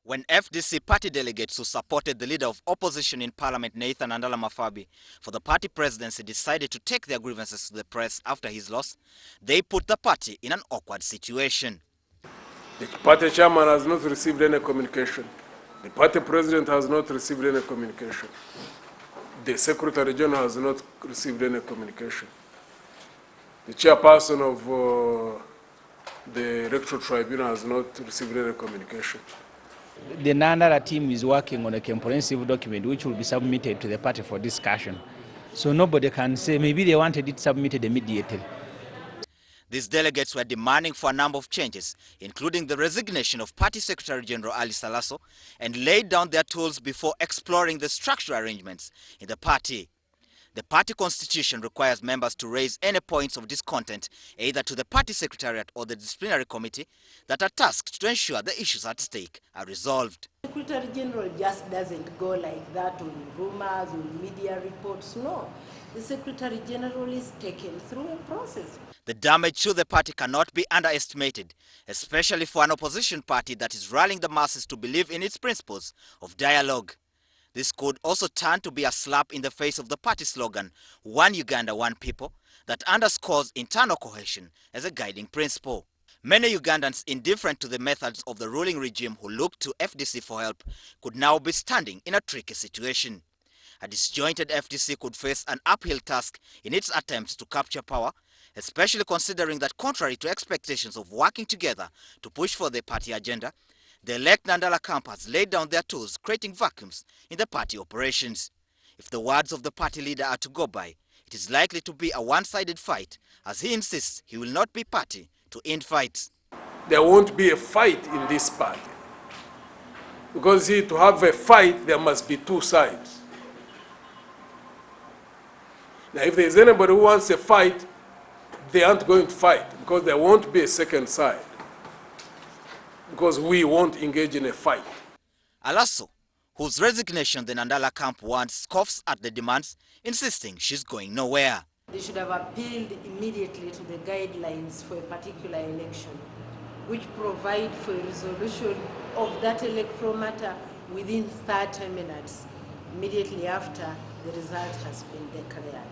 When FDC party delegates who supported the leader of opposition in parliament, Nathan Andala Mafabi, for the party presidency decided to take their grievances to the press after his loss, they put the party in an awkward situation. The party chairman has not received any communication. The party president has not received any communication. The secretary general has not received any communication. The chairperson of the electoral tribunal has not received any communication. The Nandala team is working on a comprehensive document which will be submitted to the party for discussion. So nobody can say maybe they wanted it submitted immediately. These delegates were demanding for a number of changes, including the resignation of Party Secretary General Ali Salaso, and laid down their tools before exploring the structural arrangements in the party. The party constitution requires members to raise any points of discontent either to the party secretariat or the disciplinary committee that are tasked to ensure the issues at stake are resolved. The Secretary General just doesn't go like that on rumors, on media reports. No, the Secretary General is taken through a process. The damage to the party cannot be underestimated, especially for an opposition party that is rallying the masses to believe in its principles of dialogue. This could also turn to be a slap in the face of the party slogan, One Uganda, One People, that underscores internal cohesion as a guiding principle. Many Ugandans indifferent to the methods of the ruling regime who look to FDC for help could now be standing in a tricky situation. A disjointed FDC could face an uphill task in its attempts to capture power, especially considering that contrary to expectations of working together to push for the party agenda, the elect Nandala camp has laid down their tools, creating vacuums in the party operations. If the words of the party leader are to go by, it is likely to be a one-sided fight, as he insists he will not be party to end fights. There won't be a fight in this party. Because to have a fight, there must be two sides. Now, if there's anybody who wants a fight, they aren't going to fight, because there won't be a second side. Because we won't engage in a fight. Alaso, whose resignation the Nandala camp wants, scoffs at the demands, insisting she's going nowhere. They should have appealed immediately to the guidelines for a particular election, which provide for a resolution of that electoral matter within 30 minutes, immediately after the result has been declared.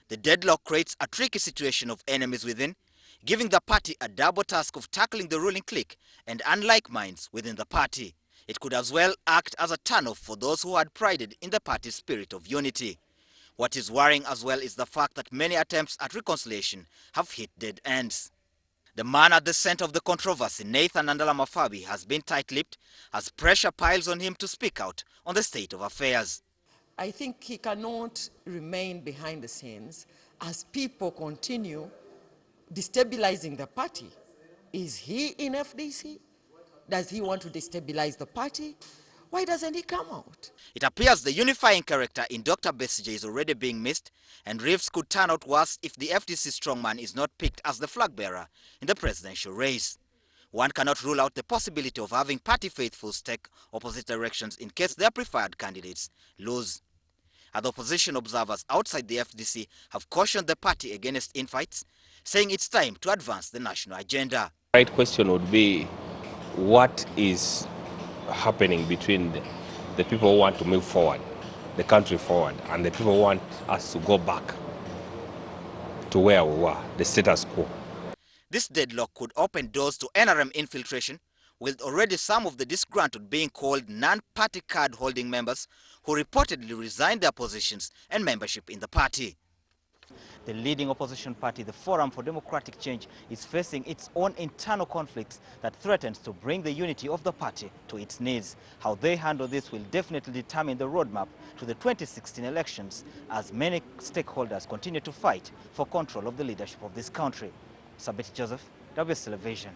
The deadlock creates a tricky situation of enemies within, giving the party a double task of tackling the ruling clique and unlike minds within the party. It could as well act as a turnoff for those who had prided in the party's spirit of unity. What is worrying as well is the fact that many attempts at reconciliation have hit dead ends. The man at the center of the controversy, Nathan Andala Mafabi, has been tight-lipped as pressure piles on him to speak out on the state of affairs. I think he cannot remain behind the scenes as people continue destabilizing the party. Is he in FDC? Does he want to destabilize the party? Why doesn't he come out? It appears the unifying character in Dr. Besigye is already being missed, and rifts could turn out worse if the FDC strongman is not picked as the flag bearer in the presidential race. One cannot rule out the possibility of having party faithfuls take opposite directions in case their preferred candidates lose. Other opposition observers outside the FDC have cautioned the party against infights, saying it's time to advance the national agenda. The right question would be, what is happening between the people who want to move forward, the country forward, and the people who want us to go back to where we were, the status quo? This deadlock could open doors to NRM infiltration, with already some of the disgruntled being called non-party card-holding members who reportedly resigned their positions and membership in the party. The leading opposition party, the Forum for Democratic Change, is facing its own internal conflicts that threatens to bring the unity of the party to its knees. How they handle this will definitely determine the roadmap to the 2016 elections, as many stakeholders continue to fight for control of the leadership of this country. Sabiti Joseph, WS Television.